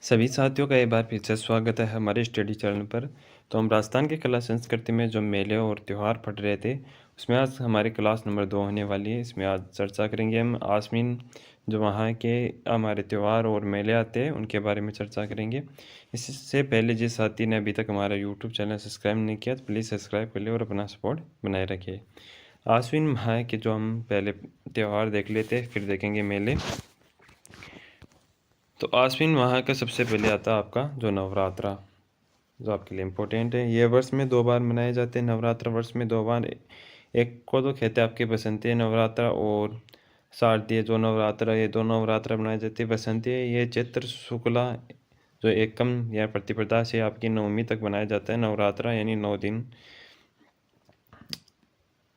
सभी साथियों का एक बार फिर से स्वागत है हमारे स्टडी चैनल पर। तो हम राजस्थान की कला संस्कृति में जो मेले और त्यौहार पढ़ रहे थे, उसमें आज हमारी क्लास नंबर 2 होने वाली है। इसमें आज चर्चा करेंगे हम आश्विन, जो वहाँ के हमारे त्यौहार और मेले आते हैं उनके बारे में चर्चा करेंगे। इससे पहले जिस साथी ने अभी तक हमारा यूट्यूब चैनल सब्सक्राइब नहीं किया तो प्लीज़ सब्सक्राइब कर ले और अपना सपोर्ट बनाए रखिए। आश्विन माह के जो हम पहले त्यौहार देख लेते हैं, फिर देखेंगे मेले। तो आश्विन माह का सबसे पहले आता है आपका जो नवरात्रा, जो आपके लिए इम्पोर्टेंट है। ये वर्ष में 2 बार मनाए जाते हैं नवरात्र, वर्ष में 2 बार। एक को तो कहते हैं आपके बसंती नवरात्र और शारदीय जो नवरात्र, ये दोनों नवरात्र मनाए जाते हैं। बसंती ये चैत्र शुक्ला जो एकम या प्रतिपदा से आपकी नवमी तक मनाया जाता है नवरात्र, यानी 9 दिन।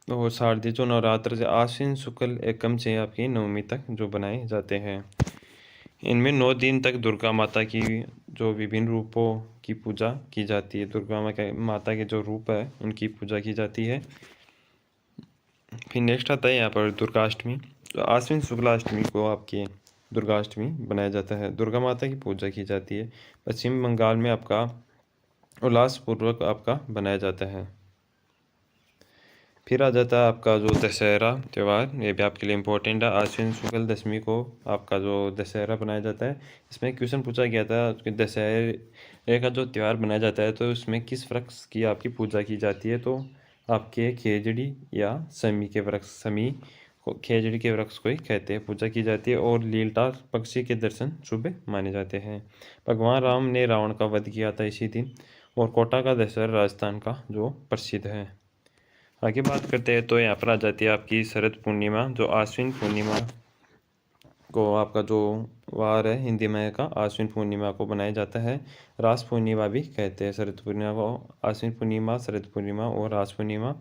और शारदीय जो नवरात्र से आश्विन शुक्ल एकम से आपकी नवमी तक जो बनाए जाते हैं। इनमें 9 दिन तक दुर्गा माता की जो विभिन्न रूपों की पूजा की जाती है। दुर्गा माता के जो रूप है उनकी पूजा की जाती है। फिर नेक्स्ट आता है यहाँ पर दुर्गाष्टमी। तो आश्विन शुक्लाष्टमी को आपकी दुर्गाष्टमी बनाया जाता है, दुर्गा माता की पूजा की जाती है। पश्चिम बंगाल में आपका उल्लासपूर्वक आपका बनाया जाता है। फिर आ जाता है आपका जो दशहरा त्यौहार, ये भी आपके लिए इम्पोर्टेंट है। आश्विन शुक्ल दशमी को आपका जो दशहरा बनाया जाता है। इसमें क्वेश्चन पूछा गया था कि दशहरे का जो त्यौहार बनाया जाता है तो उसमें किस वृक्ष की आपकी पूजा की जाती है। तो आपके खेजड़ी या समी के वृक्ष, समी को खेजड़ी के वृक्ष को ही कहते हैं, पूजा की जाती है। और लीलटार पक्षी के दर्शन शुभ माने जाते हैं। भगवान राम ने रावण का वध किया था इसी दिन। और कोटा का दशहरा राजस्थान का जो प्रसिद्ध है। आगे बात करते हैं तो यहाँ पर आ जाती है आपकी शरद पूर्णिमा, जो आश्विन पूर्णिमा को आपका जो वार है हिंदी में का आश्विन पूर्णिमा को बनाया जाता है। रास पूर्णिमा भी कहते हैं शरद पूर्णिमा को। आश्विन पूर्णिमा, शरद पूर्णिमा और रास पूर्णिमा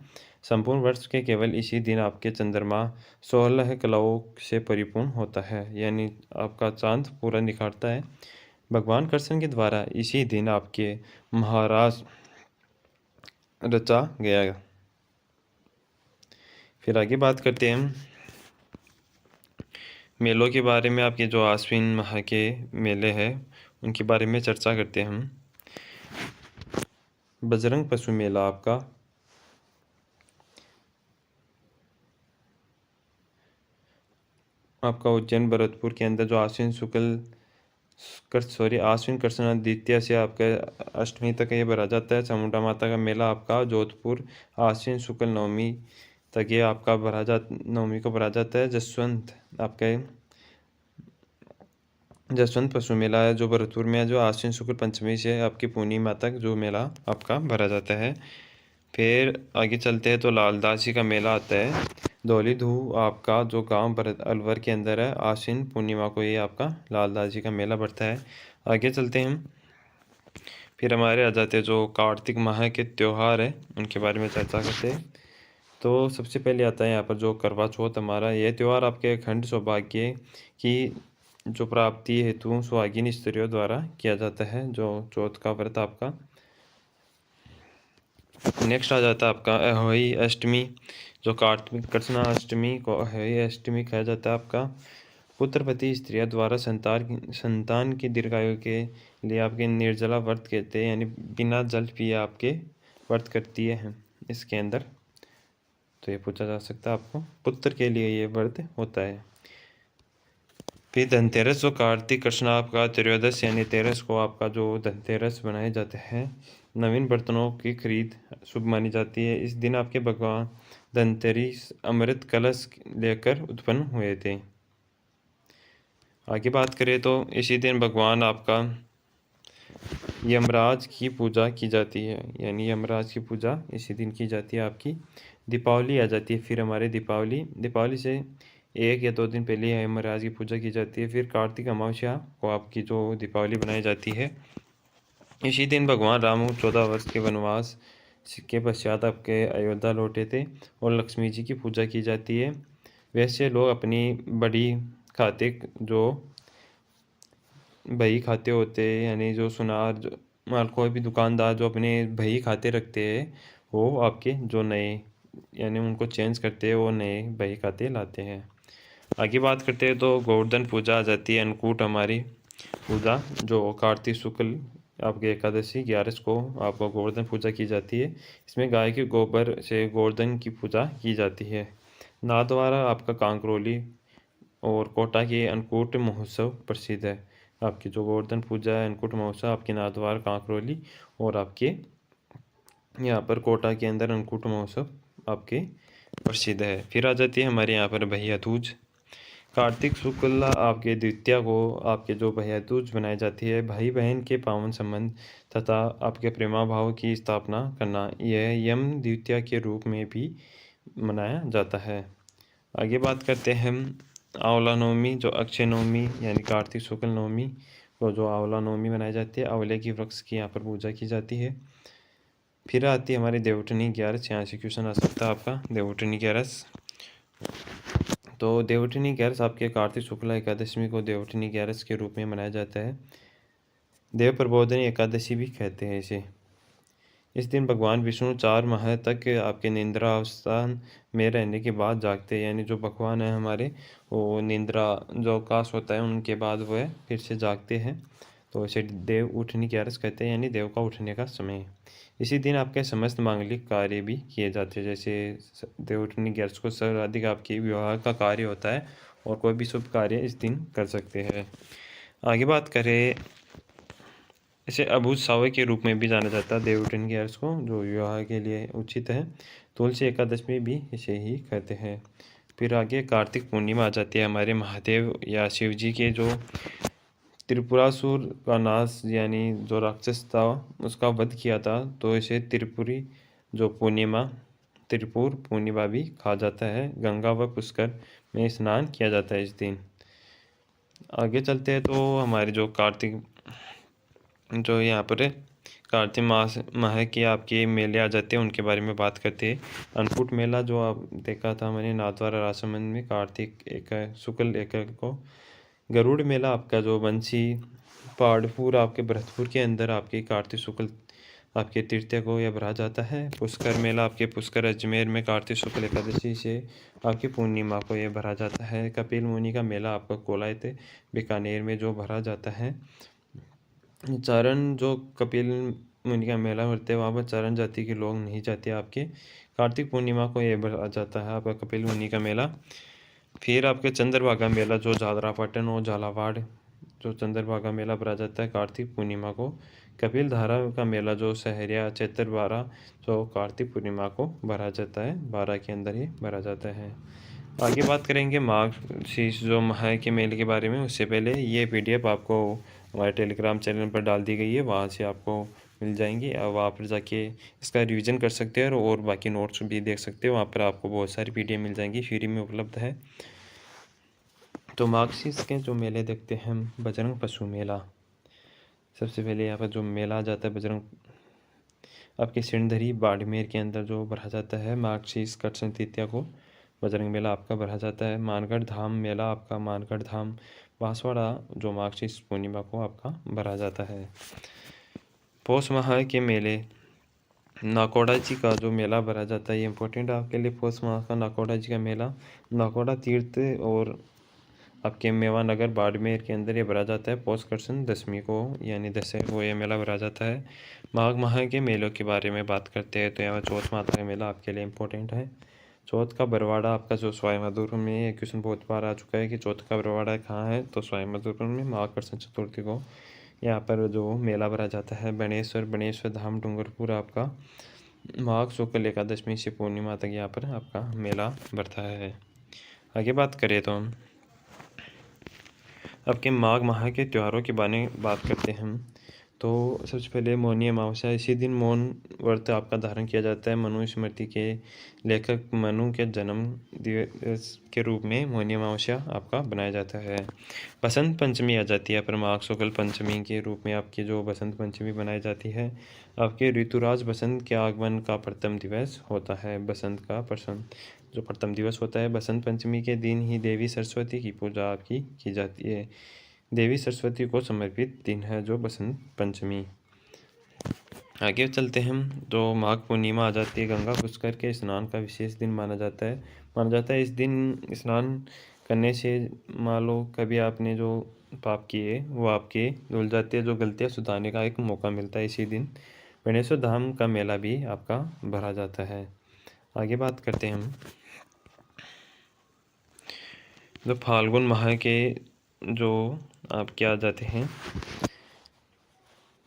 संपूर्ण वर्ष के केवल इसी दिन आपके चंद्रमा 16 कलाओं से परिपूर्ण होता है, यानी आपका चांद पूरा निखारता है। भगवान कृष्ण के द्वारा इसी दिन आपके महाराज रचा गया। फिर आगे बात करते हैं हम मेलों के बारे में। आपके जो आश्विन माह के मेले हैं उनके बारे में चर्चा करते हैं हम। बजरंग पशु मेला आपका उज्जैन भरतपुर के अंदर जो आश्विन आश्विन कृष्ण द्वितीया से आपका अष्टमी तक ये भरा जाता है। चामुंडा माता का मेला आपका जोधपुर आश्विन शुक्ल नवमी तक ये आपका नवमी को भरा जाता है। जसवंत पशु मेला है जो भरतपुर में है, जो आश्विन शुक्ल पंचमी से आपकी पूर्णिमा तक जो मेला आपका भरा जाता है। फिर आगे चलते हैं तो लालदासी का मेला आता है। धौली धू आपका जो गांव अलवर के अंदर है, आश्विन पूर्णिमा को ये आपका लालदासी का मेला बढ़ता है। आगे चलते हैं हम। फिर हमारे आ जाते हैं जो कार्तिक माह के त्यौहार है उनके बारे में चर्चा करते हैं। तो सबसे पहले आता है यहाँ पर जो करवा चौथ हमारा, यह त्यौहार आपके अखंड सौभाग्य की जो प्राप्ति हेतु सुहागिन स्त्रियों द्वारा किया जाता है, जो चौथ का व्रत आपका। नेक्स्ट आ जाता है आपका अहोई अष्टमी, जो कार्तिक कृष्ण अष्टमी को अहोई अष्टमी कहा जाता है। आपका पुत्रवती स्त्रियों द्वारा संतान की दीर्घायु के लिए आपके निर्जला व्रत कहते हैं, यानी बिना जल पिए आपके व्रत करती है इसके अंदर। तो ये पूछा जा सकता है आपको, पुत्र के लिए ये व्रत होता है। फिर धनतेरस, जो कार्तिक कृष्ण आपका त्रयोदश यानी 13 को आपका जो धनतेरस बनाए जाते हैं। नवीन बर्तनों की खरीद शुभ मानी जाती है। इस दिन आपके भगवान धनतेरी अमृत कलश लेकर उत्पन्न हुए थे। आगे बात करें तो इसी दिन भगवान आपका यमराज की पूजा की जाती है, यानी यमराज की पूजा इसी दिन की जाती है आपकी। दीपावली आ जाती है। फिर हमारे दीपावली से 1 या 2 दिन पहले यमराज की पूजा की जाती है। फिर कार्तिक अमावस्या को आपकी जो दीपावली बनाई जाती है। इसी दिन भगवान राम 14 वर्ष के वनवास के पश्चात आपके अयोध्या लौटे थे और लक्ष्मी जी की पूजा की जाती है। वैसे लोग अपनी बड़ी खाते जो बही खाते होते हैं, यानी जो सुनार जो माल कोई भी दुकानदार जो अपने बही खाते रखते हैं, वो आपके जो नए यानी उनको चेंज करते हैं, वो नए बही खाते लाते हैं। आगे बात करते हैं तो गोवर्धन पूजा आ जाती है। अन्नकूट हमारी पूजा जो कार्तिक शुक्ल आपके एकादशी 11 को आपको गोवर्धन पूजा की जाती है। इसमें गाय के गोबर से गोवर्धन की पूजा की जाती है। नाथद्वारा आपका कांकरोली और कोटा के अन्नकूट महोत्सव प्रसिद्ध है। आपकी जो गोवर्धन पूजा है, अन्नकूट महोत्सव आपके नाथद्वारा कांकरोली और आपके यहाँ पर कोटा के अंदर अन्नकूट महोत्सव आपके प्रसिद्ध है। फिर आ जाती है हमारे यहाँ पर भैया दूज। कार्तिक शुक्ल आपके द्वितीया को आपके जो भैया दूज बनाई जाती है, भाई बहन के पावन संबंध तथा आपके प्रेमा भाव की स्थापना करना, यह यम द्वितीया के रूप में भी मनाया जाता है। आगे बात करते हैं हम आंवला नवमी, जो अक्षय नवमी यानी कार्तिक शुक्ल नवमी को जो आंवला नवमी मनाई जाती है। आंवले की वृक्ष की यहाँ पर पूजा की जाती है। फिर आती है हमारी देवउठनी 11। यहाँ से क्वेश्चन आ सकता है आपका देवउठनी 11। तो देवउठनी 11 आपके कार्तिक शुक्ला एकादशी को देवउठनी 11 के रूप में मनाया जाता है। देव प्रबोधनी एकादशी भी कहते हैं इसे। इस दिन भगवान विष्णु 4 माह तक आपके निद्रा अवस्था में रहने के बाद जागते हैं, यानी जो भगवान है हमारे वो निद्रा जो अवकाश होता है उनके बाद वह फिर से जागते हैं, तो इसे देव उठनी 11 कहते हैं, यानी देव का उठने का समय। इसी दिन आपके समस्त मांगलिक कार्य भी किए जाते हैं, जैसे देव उठनी 11 को सर्वाधिक आपके विवाह का कार्य होता है और कोई भी शुभ कार्य इस दिन कर सकते हैं। आगे बात करें, इसे अबूझ सावे के रूप में भी जाना जाता है देवउठनी 11 को, जो विवाह के लिए उचित है। तुलसी एकादशी में भी इसे ही कहते हैं। फिर आगे कार्तिक पूर्णिमा आ जाती है। हमारे महादेव या शिव जी के जो त्रिपुरासुर का नाश यानी जो राक्षस था उसका वध किया था, तो इसे त्रिपुरी जो पूर्णिमा त्रिपुर पूर्णिमा भी कहा जाता है। गंगा व पुष्कर में स्नान किया जाता है इस दिन। आगे चलते हैं तो हमारे जो कार्तिक जो यहाँ पर कार्तिक माह के आपके मेले आ जाते हैं, उनके बारे में बात करते हैं। अन्नकूट मेला जो आप देखा था मैंने नाथद्वारा राजसमंद में कार्तिक एक शुक्ल एक को। गरुड़ मेला आपका जो बंसी पहाड़पुर आपके भरतपुर के अंदर आपके कार्तिक शुक्ल आपके तृतीया को यह भरा जाता है। पुष्कर मेला आपके पुष्कर अजमेर में कार्तिक शुक्ल एकादशी से आपकी पूर्णिमा को यह भरा जाता है। कपिल मुनि का मेला आपका कोलायत बीकानेर में जो भरा जाता है। चारण जो कपिल मुनि का मेला भरते हैं वहाँ पर चारण जाति के लोग नहीं जाते आपके। कार्तिक पूर्णिमा को ये भरा जाता है आपका कपिल मुनि का मेला। फिर आपके चंद्रभागा मेला जो झालरापाटन और झालावाड़ जो चंद्रभागा मेला भरा जाता है कार्तिक पूर्णिमा को। कपिल धारा का मेला जो सहरिया चैत्र 12 जो कार्तिक पूर्णिमा को भरा जाता है, 12 के अंदर ही भरा जाता है। आगे बात करेंगे माघ शीर्ष जो माह के मेले के बारे में। उससे पहले ये पीडीएफ आपको हमारे टेलीग्राम चैनल पर डाल दी गई है, वहाँ से आपको मिल जाएंगी। अब वहाँ पर जाके इसका रिवीजन कर सकते हैं और बाकी नोट्स भी देख सकते हैं। वहाँ पर आपको बहुत सारी पीडीएफ मिल जाएंगी, फ्री में उपलब्ध है। तो मार्क्सिस्ट के जो मेले देखते हैं हम, बजरंग पशु मेला। सबसे पहले यहाँ पर जो मेला आ जाता है बजरंग आपके सिणधरी बाड़मेर के अंदर जो भरा जाता है मार्क्सिस्ट कृष्ण तृतीया को बजरंग मेला आपका भरा जाता है। मानगढ़ धाम मेला आपका मानगढ़ धाम बांसवाड़ा जो मार्क्सिस्ट पूर्णिमा को आपका भरा जाता है। पौष माह के मेले नाकोड़ा जी का जो मेला भरा जाता है, ये इंपॉर्टेंट है आपके लिए। पौष माह का नाकोड़ा जी का मेला नाकोड़ा तीर्थ और आपके मेवा नगर बाड़मेर के अंदर ये भरा जाता है पौष कृष्ण दशमी को, यानी दशहरे को ये मेला भरा जाता है। माघ माह के मेलों के बारे में बात करते हैं तो यहाँ चौथ माता का मेला आपके लिए इम्पोर्टेंट है। चौथ का बरवाड़ा आपका जो सवाईमाधोपुर में, ये क्वेश्चन बहुत बार आ चुका है कि चौथ का बरवाड़ा कहाँ है, तो सवाईमाधोपुर में माघ कृष्ण चतुर्थी को यहाँ पर जो मेला भरा जाता है। बनेश्वर धाम डूंगरपुर आपका माघ शुक्ल एकादशी से पूर्णिमा तक यहाँ पर आपका मेला भरता है। आगे बात करें तो हम आपके माघ माह के त्योहारों के बारे में बात करते हैं हम। तो सबसे पहले मौनी अमावस्या, इसी दिन मौन व्रत आपका धारण किया जाता है। मनु स्मृति के लेखक मनु के जन्म दिवस के रूप में मौनी अमावस्या आपका बनाया जाता है। बसंत पंचमी आ जाती है पर माघ शुक्ल पंचमी के रूप में आपकी जो बसंत पंचमी बनाई जाती है। आपके ऋतुराज बसंत के आगमन का प्रथम दिवस होता है। बसंत का जो प्रथम दिवस होता है, बसंत पंचमी के दिन ही देवी सरस्वती की पूजा आपकी की जाती है। देवी सरस्वती को समर्पित दिन है जो बसंत पंचमी। आगे चलते हैं हम, तो माघ पूर्णिमा आ जाती है। गंगा पुष्कर के स्नान का विशेष दिन माना जाता है। इस दिन स्नान करने से मान लो कभी आपने जो पाप किए वो आपके धुल जाती है, जो गलतियाँ सुधारने का एक मौका मिलता है। इसी दिन बेणेश्वर धाम का मेला भी आपका भरा जाता है। आगे बात करते हैं हम जो फाल्गुन माह के जो आपके आ जाते हैं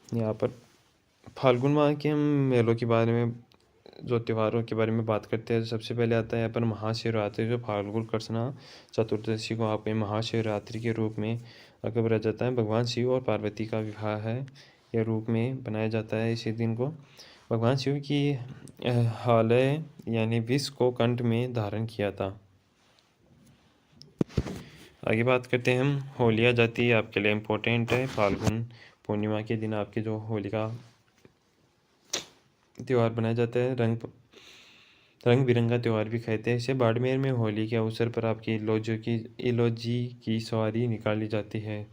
यहाँ पर फाल्गुन माह के हम मेलों के बारे में, जो त्योहारों के बारे में बात करते हैं। सबसे पहले आता है यहाँ पर महाशिवरात्रि, जो फाल्गुन कृष्णा चतुर्दशी को आप महाशिवरात्रि के रूप में अकबरा जाता है। भगवान शिव और पार्वती का विवाह है यह रूप में बनाया जाता है। इसी दिन को भगवान शिव की हालय यानी विष को कंठ में धारण किया था। आगे बात करते हैं हम होली आ जाती है आपके लिए इम्पोर्टेंट है। फाल्गुन पूर्णिमा के दिन आपके जो होली का त्यौहार बनाया जाता है। रंग बिरंगा त्यौहार भी कहते हैं इसे। बाड़मेर में होली के अवसर पर आपकी इलोजी की सवारी निकाली जाती है,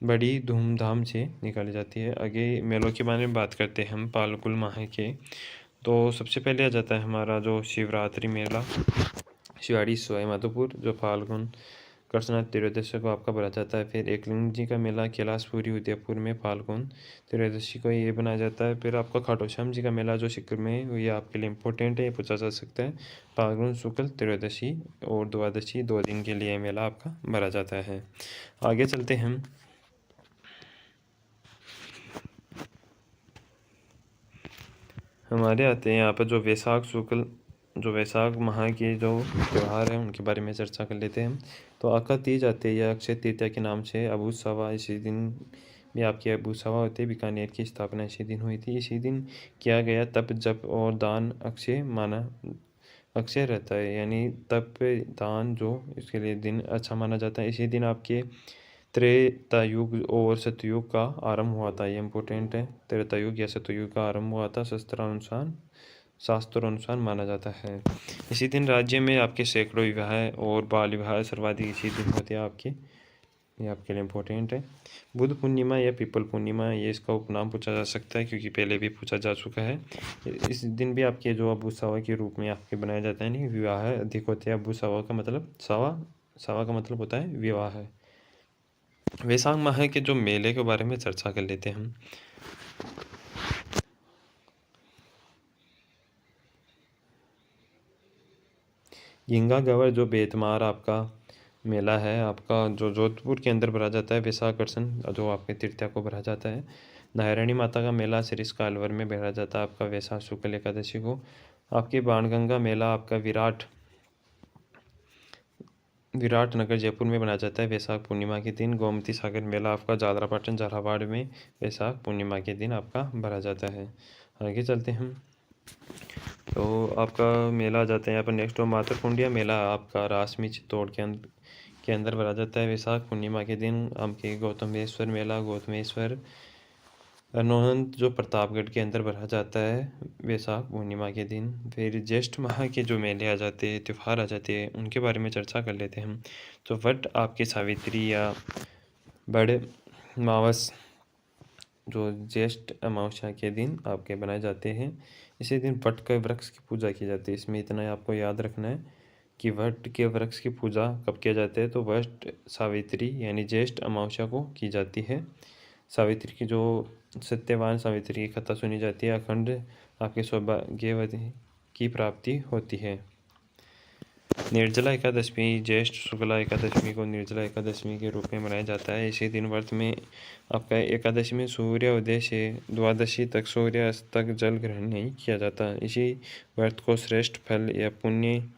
बड़ी धूमधाम से निकाली जाती है। आगे मेलों के बारे में बात करते हैं हम फाल्गुन माह के। तो सबसे पहले आ जाता है हमारा जो शिवरात्रि मेला शिवाड़ी सवाई माधोपुर, जो फाल्गुन कृष्णा त्रयोदशी को आपका भरा जाता है। फिर एकलिंग जी का मेला कैलाशपुरी उदयपुर में फाल्गुन त्रयोदशी को ये बनाया जाता है। फिर आपका खाटू श्याम जी का मेला जो सिक्किम में, ये आपके लिए इम्पोर्टेंट है, ये पूछा जा सकता है। फाल्गुन शुक्ल त्रयोदशी और द्वादशी 2 दिन के लिए मेला आपका भरा जाता है। आगे चलते हैं हम हमारे आते हैं यहाँ पर जो वैशाख माह के जो त्यौहार हैं उनके बारे में चर्चा कर लेते हैं हम। तो आका तीज आते हैं या अक्षय तृतीया के नाम से। अबू सवा इसी दिन भी आपके अबू सवा होते हैं। बीकानेर की स्थापना इसी दिन हुई थी। इसी दिन किया गया तप जप और दान अक्षय रहता है, यानी तप दान जो इसके लिए दिन अच्छा माना जाता है। इसी दिन आपके त्रेता युग और सतयुग का आरंभ हुआ था। ये इम्पोर्टेंट है। त्रेता युग या सतयुग का आरंभ हुआ था शास्त्रों अनुसार माना जाता है। इसी दिन राज्य में आपके सैकड़ों विवाह और बाल विवाह सर्वाधिक इसी दिन होते हैं आपके। ये आपके लिए इम्पोर्टेंट है। बुद्ध पूर्णिमा या पीपल पूर्णिमा, ये इसका उपनाम पूछा जा सकता है क्योंकि पहले भी पूछा जा चुका है। इस दिन भी आपके जो अबू सवा के रूप में आपके बनाया जाता है। नहीं, विवाह अधिक होते हैं। अबू सवा का मतलब सवा का मतलब होता है विवाह है। वैशाख माह के जो मेले के बारे में चर्चा कर लेते हैं हम। गंगा गवर जो बेतमार आपका मेला है आपका, जो जोधपुर के अंदर भरा जाता है। वैशाखर्षण जो आपके तृतीया को भरा जाता है। नारायणी माता का मेला सिरिस का अलवर में भरा जाता है आपका वैशाख शुक्ल एकादशी को। आपकी बाणगंगा मेला आपका विराट नगर जयपुर में बनाया जाता है वैशाख पूर्णिमा के दिन। गोमती सागर मेला आपका जालरापाटन झालावाड़ में वैशाख पूर्णिमा के दिन आपका भरा जाता है। आगे चलते हैं हम। तो आपका मेला आ जाता है यहाँ पर नेक्स्ट। मातरकुंडिया मेला आपका रासमी चित्तौड़ के अंदर भरा जाता है वैशाख पूर्णिमा के दिन। आपके गौतमेश्वर मेला गौतमेश्वर अनोहंत जो प्रतापगढ़ के अंदर भरा जाता है वैशाख पूर्णिमा के दिन। फिर ज्येष्ठ माह के जो मेले आ जाते हैं, त्यौहार आ जाते हैं, उनके बारे में चर्चा कर लेते हैं हम। तो वट आपके सावित्री या बड़े मावस जो ज्येष्ठ अमावस्या के दिन आपके बनाए जाते हैं। इसी दिन वट के वृक्ष की पूजा की जाती है। इसमें इतना आपको याद रखना है कि वट के वृक्ष की पूजा कब किया जाता है। तो वट सावित्री यानी ज्येष्ठ अमावस्या को की जाती है। सावित्री की जो सत्यवान सावित्री की कथा सुनी जाती है। अखंड आपके सौभाग्यवती की प्राप्ति होती है। निर्जला एकादशी ज्येष्ठ शुक्ला एकादशी को निर्जला एकादशी के रूप में मनाया जाता है। इसी दिन व्रत में आपका एकादशी में सूर्य उदय से द्वादशी तक सूर्य अस्त तक जल ग्रहण नहीं किया जाता। इसी व्रत को श्रेष्ठ फल या पुण्य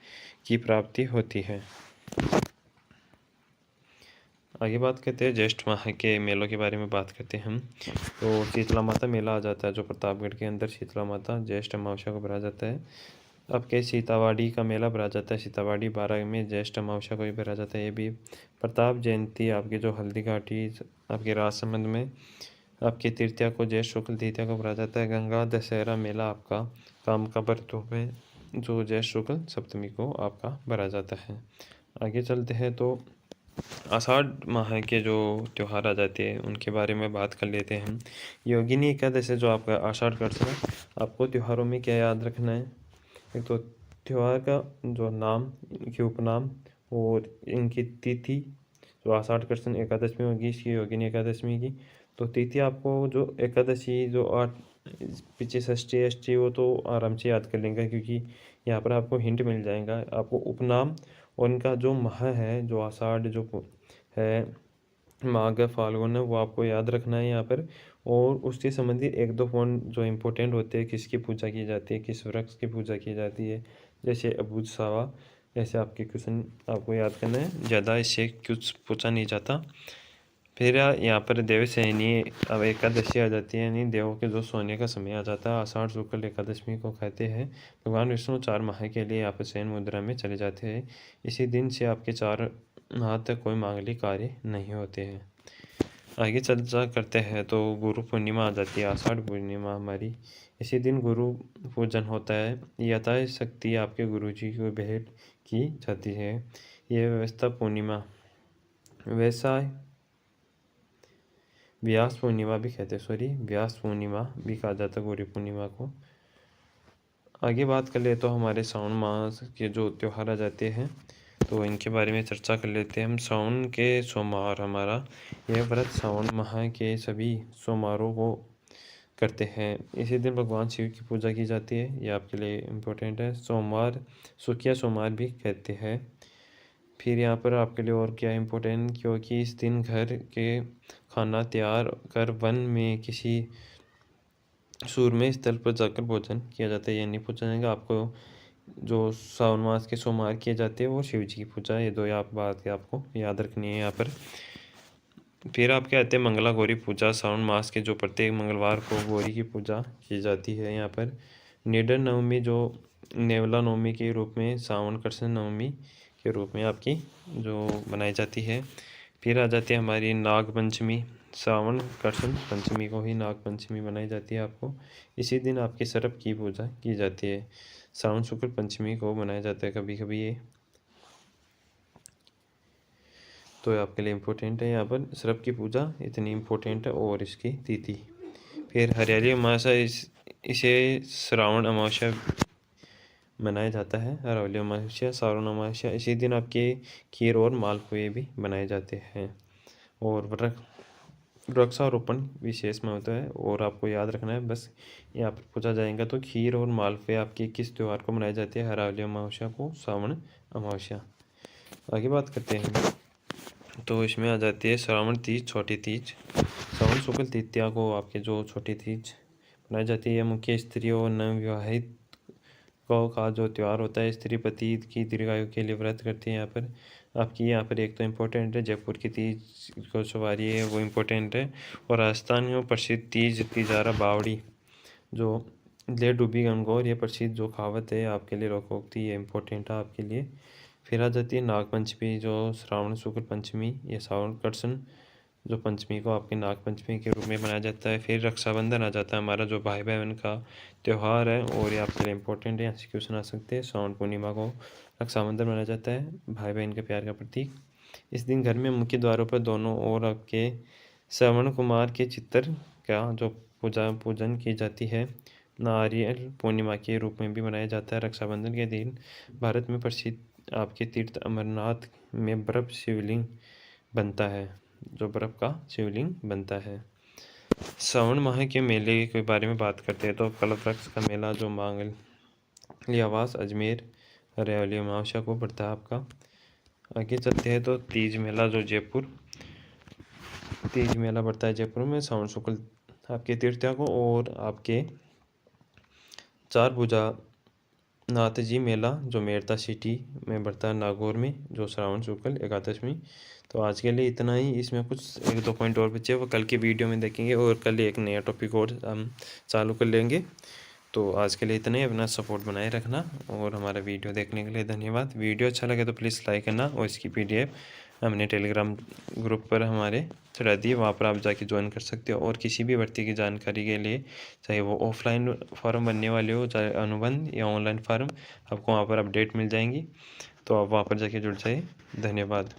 की प्राप्ति होती है। आगे बात करते हैं ज्येष्ठ माह के मेलों के बारे में बात करते हैं हम। तो शीतला माता मेला आ जाता है जो प्रतापगढ़ के अंदर शीतला माता ज्येष्ठ अमावस्या को भरा जाता है। आपके सीतावाड़ी का मेला भरा जाता है। सीतावाड़ी 12 में ज्येष्ठ अमावस्या को भी भरा जाता है। ये भी प्रताप जयंती आपके जो हल्दी घाटी आपके राजसमंद में आपके तृतीया को ज्येष्ठ शुक्ल तृतीया को भरा जाता है। गंगा दशहरा मेला आपका कामकापुर में जो ज्येष्ठ शुक्ल सप्तमी को आपका भरा जाता है। आगे चलते हैं तो आषाढ़ माह के जो त्यौहार आ जाते हैं उनके बारे में बात कर लेते हैं हम। योगिनी एकादशी जो आपका आषाढ़ कृष्ण है, आपको त्योहारों में क्या याद रखना है। एक तो त्यौहार का जो नाम, इनके उपनाम और इनकी तिथि जो आषाढ़ कृष्ण एकादशी होगी इसकी योगिनी एकादशी की। तो तिथि आपको जो एकादशी जो 8 पीछे षष्ठी अष्टी वो तो आराम से याद कर लेंगे, क्योंकि यहाँ पर आपको हिंट मिल जाएगा। आपको उपनाम और इनका जो माह है, जो आषाढ़ जो है, माघ फाल्गुन है, वो आपको याद रखना है यहाँ पर। और उससे संबंधित एक दो पॉइंट जो इम्पोर्टेंट होते हैं, किसकी पूजा की जाती है, किस वृक्ष की पूजा की जाती है, जैसे अबूझ सावा, ऐसे आपके क्वेश्चन आपको याद करना है, ज़्यादा इससे कुछ पूछा नहीं जाता। फिर यहाँ पर देवशयनी अब एकादशी आ जाती है, यानी देवों के जो सोने का समय आ जाता है। आषाढ़ शुक्ल एकादशी को कहते हैं। भगवान विष्णु 4 माह के लिए यहाँ पर शयन मुद्रा में चले जाते हैं। इसी दिन से आपके 4 माह तक कोई मांगलिक कार्य नहीं होते हैं। आगे चर्चा करते हैं तो गुरु पूर्णिमा आ जाती है, आषाढ़ पूर्णिमा हमारी। इसी दिन गुरु पूजन होता है। यथा शक्ति आपके गुरु जी को भेंट की जाती है। यह व्यवस्था पूर्णिमा वैसा व्यास पूर्णिमा भी कहते हैं, व्यास पूर्णिमा भी कहा जाता है गुरु पूर्णिमा को। आगे बात कर ले तो हमारे सावन मास के जो त्यौहार आ जाते हैं, तो इनके बारे में चर्चा कर लेते हैं हम। सावन के सोमवार हमारा यह व्रत सावन माह के सभी सोमवारों को करते हैं। इसी दिन भगवान शिव की पूजा की जाती है, ये आपके लिए इम्पोर्टेंट है। सोमवार सुखिया सोमवार भी कहते हैं। फिर यहाँ पर आपके लिए और क्या इम्पोर्टेंट, क्योंकि इस दिन घर के खाना तैयार कर वन में किसी सूरमय स्थल पर जाकर भोजन किया जाता है। ये नहीं पूछा जाएगा आपको। जो सावन मास के सोमवार किए जाते हैं वो शिव जी की पूजा, ये दो आप बात के आपको याद रखनी है यहाँ पर। फिर आपके आते हैं मंगला गौरी पूजा। सावन मास के जो प्रत्येक मंगलवार को गौरी की पूजा की जाती है यहाँ पर। निडर नवमी जो नेवला नवमी के रूप में, सावन कृष्ण नवमी के रूप में आपकी जो बनाई जाती है। फिर आ जाती है हमारी नाग पंचमी। सावन कृष्ण पंचमी को ही नाग पंचमी बनाई जाती है आपको। इसी दिन आपके सर्प की पूजा की जाती है। सावन शुक्ल पंचमी को बनाया जाता है कभी कभी ये, तो आपके लिए इम्पोर्टेंट है। यहाँ पर सर्प की पूजा इतनी इम्पोर्टेंट है और इसकी तिथि। फिर हरियाली अमावस्या, इसे श्रावण अमावस्या मनाया जाता है। हरियाली अमावस्या, श्रावण अमावस्या, इसी दिन आपके खीर और मालपुए भी बनाए जाते हैं। और वृक्षारोपण विशेष महत्व है और आपको याद रखना है। बस यहाँ पर पूछा जाएगा तो खीर और मालपुए आपके किस त्यौहार को मनाई जाती है, हरियाली अमावस्या को, श्रावण अमावस्या। आगे बात करते हैं तो इसमें आ जाती है श्रावण तीज, छोटी तीज। श्रावण शुक्ल तृतीया को आपके जो छोटी तीज मनाई जाती है। मुख्य स्त्री और नवविवाहित को का जो त्यौहार होता है। स्त्री पति की दीर्घायु के लिए व्रत करती है। यहाँ पर आपकी यहाँ पर एक तो इम्पोर्टेंट है जयपुर की तीज को सवारी है, वो इम्पोर्टेंट है। और राजस्थान में प्रसिद्ध तीज तिजारा बावड़ी जो ले डूबी गंगौर, ये प्रसिद्ध जो कहावत है आपके लिए लोकोक्ति, ये इम्पोर्टेंट है आपके लिए। फिर आ जाती है नाग पंचमी जो श्रावण शुक्ल पंचमी, ये श्रावण कृष्ण जो पंचमी को आपके नाग पंचमी के रूप में मनाया जाता है। फिर रक्षाबंधन आ जाता है हमारा, जो भाई बहन का त्यौहार है और ये आपके लिए इम्पोर्टेंट है, यहाँ से क्वेश्चन आ सकते हैं। श्रावण पूर्णिमा को रक्षाबंधन मनाया जाता है, भाई बहन के प्यार का प्रतीक। इस दिन घर में मुख्य द्वारों पर दोनों ओर आपके श्रवण कुमार के चित्र का जो पूजन की जाती है। नारियल पूर्णिमा के रूप में भी मनाया जाता है। रक्षाबंधन के दिन भारत में प्रसिद्ध आपके तीर्थ अमरनाथ में बर्फ शिवलिंग बनता है, जो बर्फ का शिवलिंग बनता है। श्रावण माह के मेले के बारे में बात करते हैं तो कल्पवृक्ष का मेला जो मांगली आवास अजमेर हरियाली अमावस्या को पड़ता है आपका। आगे चलते हैं तो तीज मेला जो तीज मेला पड़ता है जयपुर में श्रावण शुक्ल आपके तृतीया को। और आपके चार भुजा नाथ जी मेला जो मेड़ता सिटी में बढ़ता है नागौर में, जो श्रावण शुक्ल एकादशमी। तो आज के लिए इतना ही। इसमें कुछ एक दो पॉइंट और बचे वो कल की वीडियो में देखेंगे और कल एक नया टॉपिक और हम चालू कर लेंगे। तो आज के लिए इतना ही। अपना सपोर्ट बनाए रखना और हमारा वीडियो देखने के लिए धन्यवाद। वीडियो अच्छा लगे तो प्लीज़ लाइक करना और इसकी PDF हमने टेलीग्राम ग्रुप पर हमारे चढ़ा दी, वहाँ पर आप जाके ज्वाइन कर सकते हो। और किसी भी भर्ती की जानकारी के लिए, चाहे वो ऑफलाइन फॉर्म बनने वाले हो, चाहे अनुबंध या ऑनलाइन फॉर्म, आपको वहाँ पर अपडेट मिल जाएंगी, तो आप वहाँ पर जाके जुड़ जाइए। धन्यवाद।